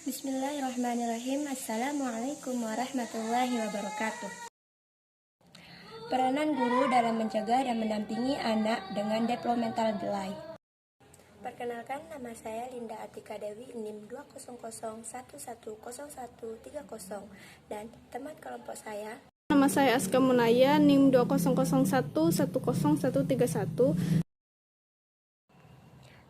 Bismillahirrahmanirrahim. Assalamualaikum warahmatullahi wabarakatuh. Peranan guru dalam mencegah dan mendampingi anak dengan developmental delay. Perkenalkan, nama saya Linda Atika Dewi, NIM 200110130 dan teman kelompok saya. Nama saya Aska Munaya, NIM 20011010131.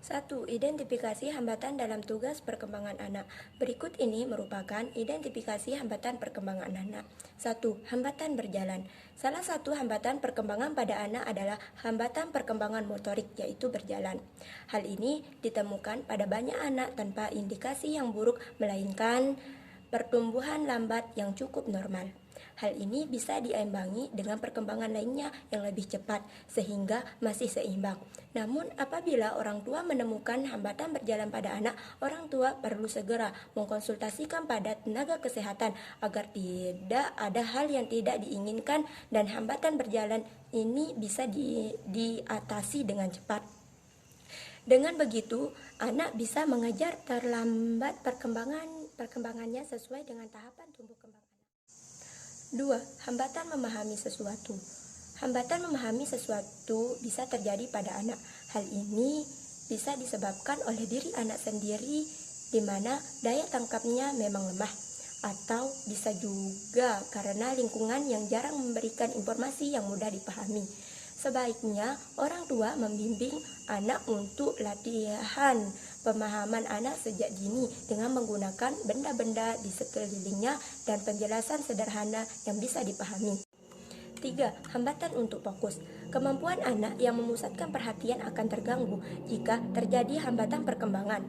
1. Identifikasi hambatan dalam tugas perkembangan anak. Berikut ini merupakan identifikasi hambatan perkembangan anak. 1. Hambatan berjalan. Salah satu hambatan perkembangan pada anak adalah hambatan perkembangan motorik, yaitu berjalan. Hal ini ditemukan pada banyak anak tanpa indikasi yang buruk, melainkan pertumbuhan lambat yang cukup normal. Hal ini bisa diimbangi dengan perkembangan lainnya yang lebih cepat, sehingga masih seimbang. Namun, apabila orang tua menemukan hambatan berjalan pada anak, orang tua perlu segera mengkonsultasikan pada tenaga kesehatan agar tidak ada hal yang tidak diinginkan dan hambatan berjalan ini bisa diatasi dengan cepat. Dengan begitu, anak bisa mengejar terlambat perkembangannya sesuai dengan tahapan tumbuh kembang. 2. Hambatan memahami sesuatu. Hambatan memahami sesuatu bisa terjadi pada anak. Hal ini bisa disebabkan oleh diri anak sendiri, di mana daya tangkapnya memang lemah, atau bisa juga karena lingkungan yang jarang memberikan informasi yang mudah dipahami. Sebaiknya orang tua membimbing anak untuk latihan pemahaman anak sejak dini dengan menggunakan benda-benda di sekelilingnya dan penjelasan sederhana yang bisa dipahami. 3. Hambatan untuk fokus. Kemampuan anak yang memusatkan perhatian akan terganggu jika terjadi hambatan perkembangan.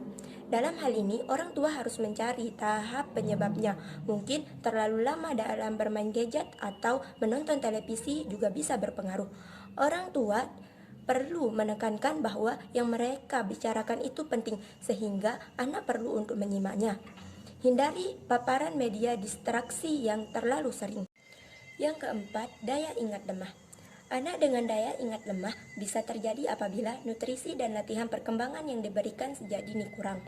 Dalam hal ini, orang tua harus mencari tahap penyebabnya. Mungkin terlalu lama dalam bermain gadget atau menonton televisi juga bisa berpengaruh. Orang tua perlu menekankan bahwa yang mereka bicarakan itu penting, sehingga anak perlu untuk menyimaknya. Hindari paparan media distraksi yang terlalu sering. Yang keempat, daya ingat lemah. Anak dengan daya ingat lemah bisa terjadi apabila nutrisi dan latihan perkembangan yang diberikan sejak dini kurang.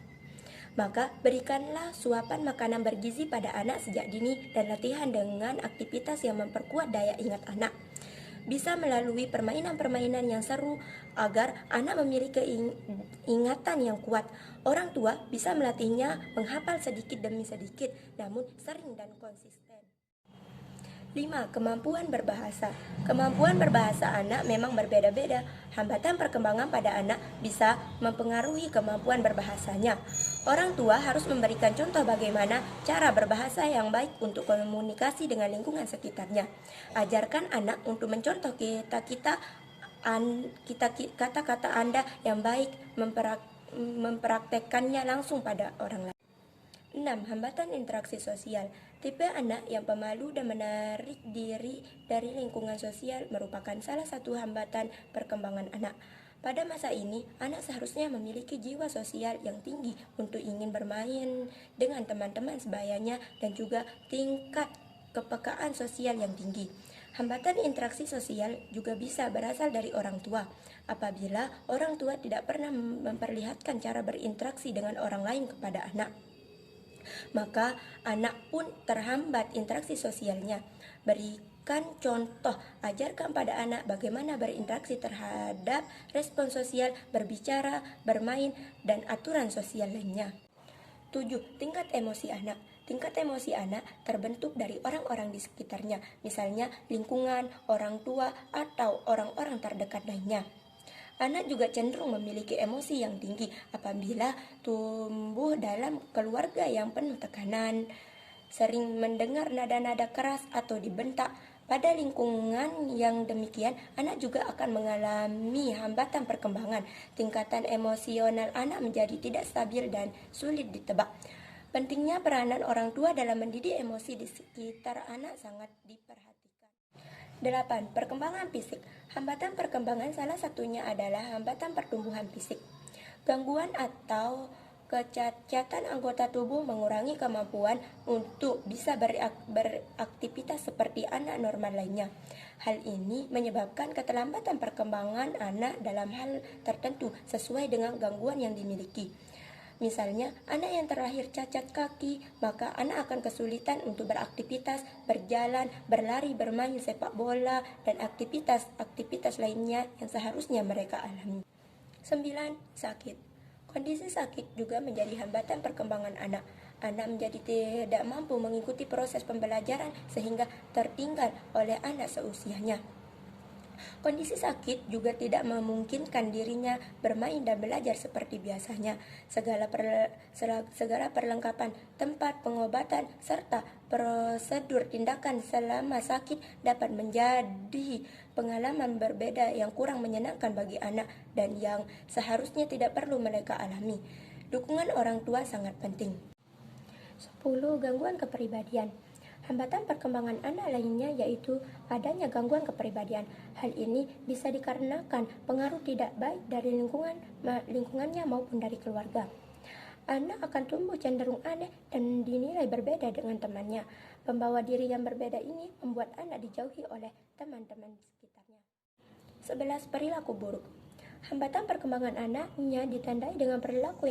Maka berikanlah suapan makanan bergizi pada anak sejak dini dan latihan dengan aktivitas yang memperkuat daya ingat anak. Bisa melalui permainan-permainan yang seru agar anak memiliki ingatan yang kuat. Orang tua bisa melatihnya menghafal sedikit demi sedikit, namun sering dan konsisten. 5. Kemampuan berbahasa. Kemampuan berbahasa anak memang berbeda-beda. Hambatan perkembangan pada anak bisa mempengaruhi kemampuan berbahasanya. Orang tua harus memberikan contoh bagaimana cara berbahasa yang baik untuk komunikasi dengan lingkungan sekitarnya. Ajarkan anak untuk mencontoh kata-kata Anda yang baik, mempraktekkannya langsung pada orang lain. 6. Hambatan interaksi sosial. Tipe anak yang pemalu dan menarik diri dari lingkungan sosial merupakan salah satu hambatan perkembangan anak. Pada masa ini, anak seharusnya memiliki jiwa sosial yang tinggi untuk ingin bermain dengan teman-teman sebayanya dan juga tingkat kepekaan sosial yang tinggi. Hambatan interaksi sosial juga bisa berasal dari orang tua. Apabila orang tua tidak pernah memperlihatkan cara berinteraksi dengan orang lain kepada anak, maka anak pun terhambat interaksi sosialnya. Berikan contoh, ajarkan pada anak bagaimana berinteraksi terhadap respon sosial, berbicara, bermain, dan aturan sosial lainnya. 7. Tingkat emosi anak. Tingkat emosi anak terbentuk dari orang-orang di sekitarnya, misalnya lingkungan, orang tua, atau orang-orang terdekat lainnya. Anak juga cenderung memiliki emosi yang tinggi apabila tumbuh dalam keluarga yang penuh tekanan, sering mendengar nada-nada keras atau dibentak. Pada lingkungan yang demikian, anak juga akan mengalami hambatan perkembangan. Tingkatan emosional anak menjadi tidak stabil dan sulit ditebak. Pentingnya peranan orang tua dalam mendidik emosi di sekitar anak sangat diperhatikan. 8. Perkembangan fisik. Hambatan perkembangan salah satunya adalah hambatan pertumbuhan fisik. Gangguan atau kecacatan anggota tubuh mengurangi kemampuan untuk bisa beraktivitas seperti anak normal lainnya. Hal ini menyebabkan keterlambatan perkembangan anak dalam hal tertentu sesuai dengan gangguan yang dimiliki. Misalnya, anak yang terlahir cacat kaki, maka anak akan kesulitan untuk beraktivitas, berjalan, berlari, bermain sepak bola, dan aktivitas lainnya yang seharusnya mereka alami. 9. Sakit. Kondisi sakit juga menjadi hambatan perkembangan anak. Anak menjadi tidak mampu mengikuti proses pembelajaran sehingga tertinggal oleh anak seusianya. Kondisi sakit juga tidak memungkinkan dirinya bermain dan belajar seperti biasanya. Segala perlengkapan, tempat pengobatan, serta prosedur tindakan selama sakit dapat menjadi pengalaman berbeda yang kurang menyenangkan bagi anak dan yang seharusnya tidak perlu mereka alami. Dukungan orang tua sangat penting. 10. Gangguan kepribadian. Hambatan perkembangan anak lainnya yaitu adanya gangguan kepribadian. Hal ini bisa dikarenakan pengaruh tidak baik dari lingkungannya maupun dari keluarga. Anak akan tumbuh cenderung aneh dan dinilai berbeda dengan temannya. Pembawa diri yang berbeda ini membuat anak dijauhi oleh teman-teman sekitarnya. 11. Perilaku buruk. Hambatan perkembangan anaknya ditandai dengan perilaku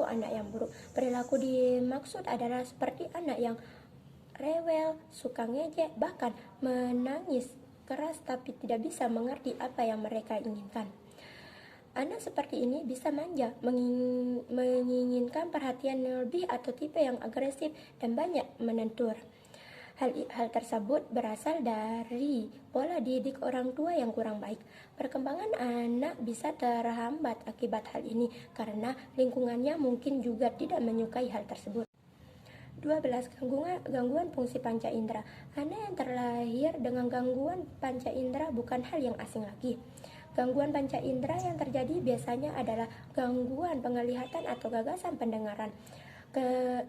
anak yang buruk. Perilaku dimaksud adalah seperti anak yang rewel, suka ngejek, bahkan menangis keras tapi tidak bisa mengerti apa yang mereka inginkan. Anak seperti ini bisa manja, menginginkan perhatian yang lebih atau tipe yang agresif dan banyak menetur. Hal tersebut berasal dari pola didik orang tua yang kurang baik. Perkembangan anak bisa terhambat akibat hal ini karena lingkungannya mungkin juga tidak menyukai hal tersebut. 12. Gangguan fungsi panca indera. Anak yang terlahir dengan gangguan panca indera bukan hal yang asing lagi. Gangguan panca indera yang terjadi biasanya adalah gangguan penglihatan atau gagasan pendengaran.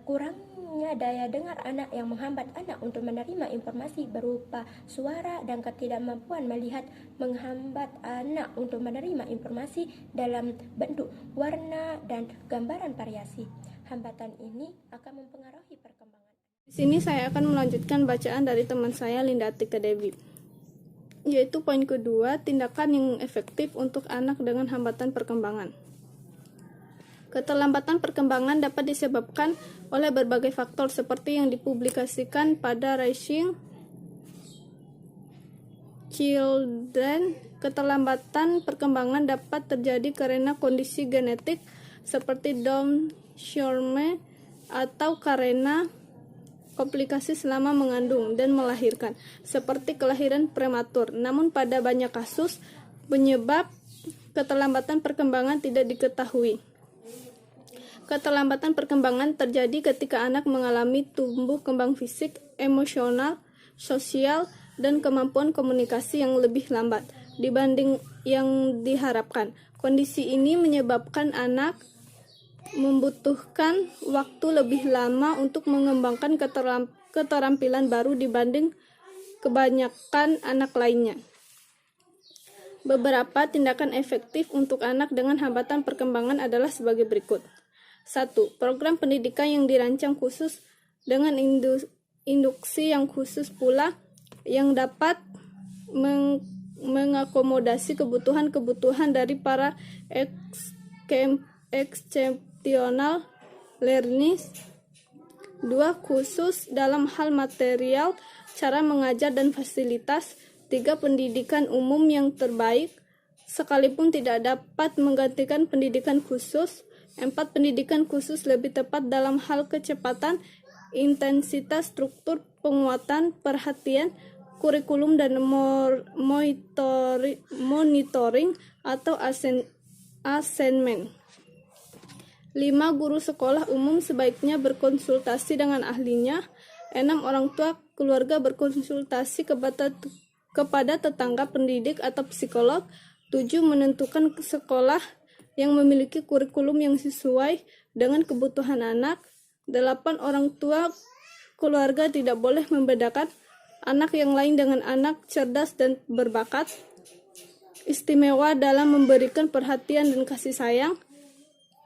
Kurangnya daya dengar anak yang menghambat anak untuk menerima informasi berupa suara dan ketidakmampuan melihat menghambat anak untuk menerima informasi dalam bentuk, warna, dan gambaran variasi. Hambatan ini akan mempengaruhi perkembangan. Di sini saya akan melanjutkan bacaan dari teman saya Linda Atika Dewi. Yaitu poin kedua, tindakan yang efektif untuk anak dengan hambatan perkembangan. Keterlambatan perkembangan dapat disebabkan oleh berbagai faktor seperti yang dipublikasikan pada Raising Children. Keterlambatan perkembangan dapat terjadi karena kondisi genetik seperti Down syndrome atau karena komplikasi selama mengandung dan melahirkan, seperti kelahiran prematur. Namun pada banyak kasus, penyebab keterlambatan perkembangan tidak diketahui. Keterlambatan perkembangan terjadi ketika anak mengalami tumbuh kembang fisik, emosional, sosial, dan kemampuan komunikasi yang lebih lambat dibanding yang diharapkan. Kondisi ini menyebabkan anak membutuhkan waktu lebih lama untuk mengembangkan keterampilan baru dibanding kebanyakan anak lainnya. Beberapa tindakan efektif untuk anak dengan hambatan perkembangan adalah sebagai berikut. 1. Program pendidikan yang dirancang khusus dengan induksi yang khusus pula yang dapat mengakomodasi kebutuhan dari para exceptional learners. 2. Khusus dalam hal material, cara mengajar dan fasilitas. 3. Pendidikan umum yang terbaik, sekalipun tidak dapat menggantikan pendidikan khusus. 4. Pendidikan khusus lebih tepat dalam hal kecepatan, intensitas, struktur, penguatan, perhatian, kurikulum, dan monitoring atau assignment. 5. Guru sekolah umum sebaiknya berkonsultasi dengan ahlinya. 6. Orang tua keluarga berkonsultasi kepada tetangga pendidik atau psikolog. 7. Menentukan sekolah yang memiliki kurikulum yang sesuai dengan kebutuhan anak. 8. Orang tua keluarga tidak boleh membedakan anak yang lain dengan anak cerdas dan berbakat, istimewa dalam memberikan perhatian dan kasih sayang.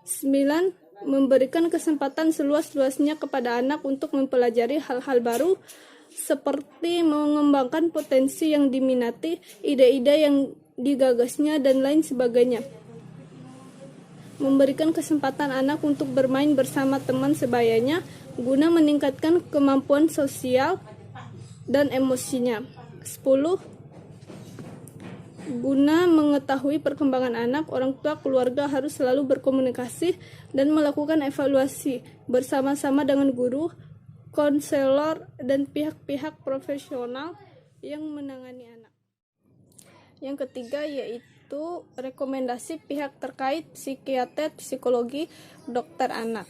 9. Memberikan kesempatan seluas-luasnya kepada anak untuk mempelajari hal-hal baru, seperti mengembangkan potensi yang diminati, ide-ide yang digagasnya, dan lain sebagainya. memberikan kesempatan anak untuk bermain bersama teman sebayanya guna meningkatkan kemampuan sosial dan emosinya. 10. Guna mengetahui perkembangan anak, orang tua keluarga harus selalu berkomunikasi dan melakukan evaluasi bersama-sama dengan guru, konselor, dan pihak-pihak profesional yang menangani anak. Yang ketiga yaitu rekomendasi pihak terkait psikiater, psikologi, dokter anak.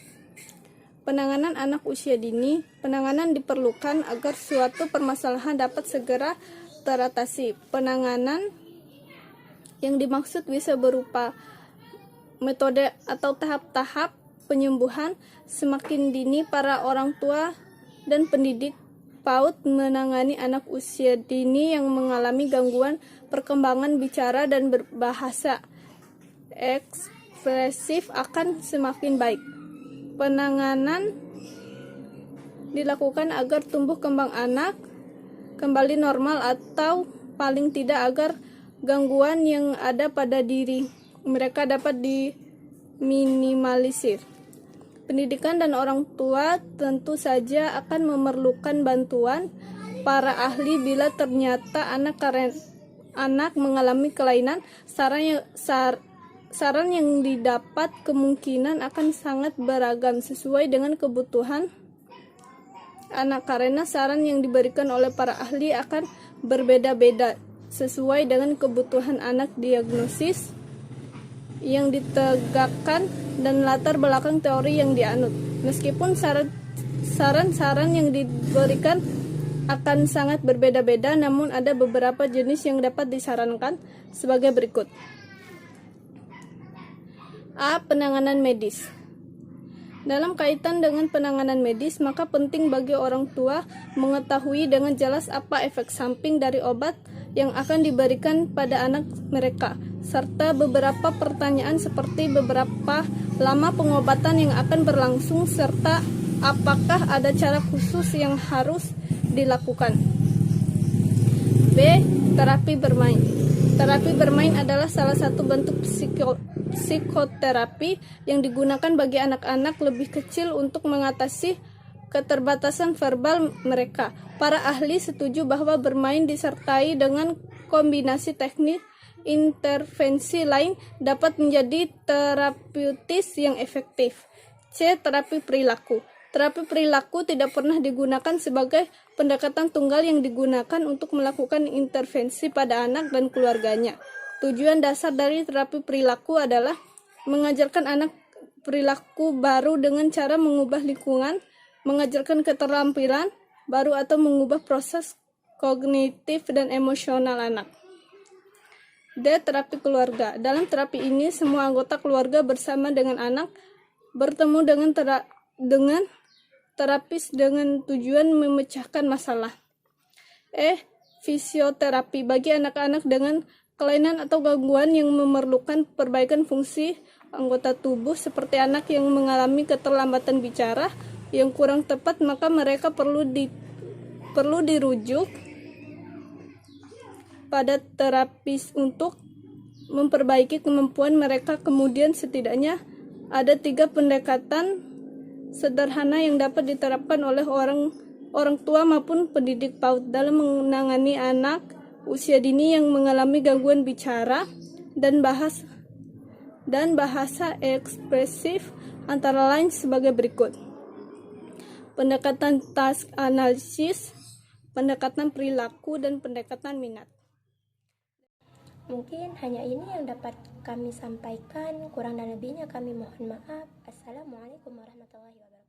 Penanganan anak usia dini. Penanganan diperlukan agar suatu permasalahan dapat segera teratasi. Penanganan yang dimaksud bisa berupa metode atau tahap-tahap penyembuhan. Semakin dini para orang tua dan pendidik PAUD menangani anak usia dini yang mengalami gangguan perkembangan bicara dan berbahasa ekspresif akan semakin baik. Penanganan dilakukan agar tumbuh kembang anak kembali normal atau paling tidak agar gangguan yang ada pada diri mereka dapat diminimalisir. Pendidikan dan orang tua tentu saja akan memerlukan bantuan para ahli bila ternyata anak mengalami kelainan. Saran yang didapat kemungkinan akan sangat beragam sesuai dengan kebutuhan anak, karena saran yang diberikan oleh para ahli akan berbeda-beda sesuai dengan kebutuhan anak, diagnosis yang ditegakkan, dan latar belakang teori yang dianut. Meskipun saran-saran yang diberikan akan sangat berbeda-beda, namun ada beberapa jenis yang dapat disarankan sebagai berikut. A. Penanganan medis. Dalam kaitan dengan penanganan medis, maka penting bagi orang tua mengetahui dengan jelas apa efek samping dari obat yang akan diberikan pada anak mereka, serta beberapa pertanyaan seperti berapa lama pengobatan yang akan berlangsung, serta apakah ada cara khusus yang harus dilakukan. B. Terapi bermain. Terapi bermain adalah salah satu bentuk psikoterapi yang digunakan bagi anak-anak lebih kecil untuk mengatasi keterbatasan verbal mereka. Para ahli setuju bahwa bermain disertai dengan kombinasi teknik intervensi lain dapat menjadi terapeutis yang efektif. C. Terapi perilaku. Terapi perilaku tidak pernah digunakan sebagai pendekatan tunggal yang digunakan untuk melakukan intervensi pada anak dan keluarganya. Tujuan dasar dari terapi perilaku adalah mengajarkan anak perilaku baru dengan cara mengubah lingkungan, mengajarkan keterampilan baru atau mengubah proses kognitif dan emosional anak. D. Terapi keluarga. Dalam terapi ini, semua anggota keluarga bersama dengan anak bertemu dengan terapis dengan tujuan memecahkan masalah. E. Fisioterapi. Bagi anak-anak dengan kelainan atau gangguan yang memerlukan perbaikan fungsi anggota tubuh, seperti anak yang mengalami keterlambatan bicara yang kurang tepat, maka mereka perlu dirujuk pada terapis untuk memperbaiki kemampuan mereka. Kemudian setidaknya ada 3 pendekatan sederhana yang dapat diterapkan oleh orang tua maupun pendidik PAUD dalam menangani anak usia dini yang mengalami gangguan bicara dan bahasa ekspresif, antara lain sebagai berikut. Pendekatan task analisis, pendekatan perilaku, dan pendekatan minat. Mungkin hanya ini yang dapat kami sampaikan. Kurang dan lebihnya kami mohon maaf. Assalamualaikum warahmatullahi wabarakatuh.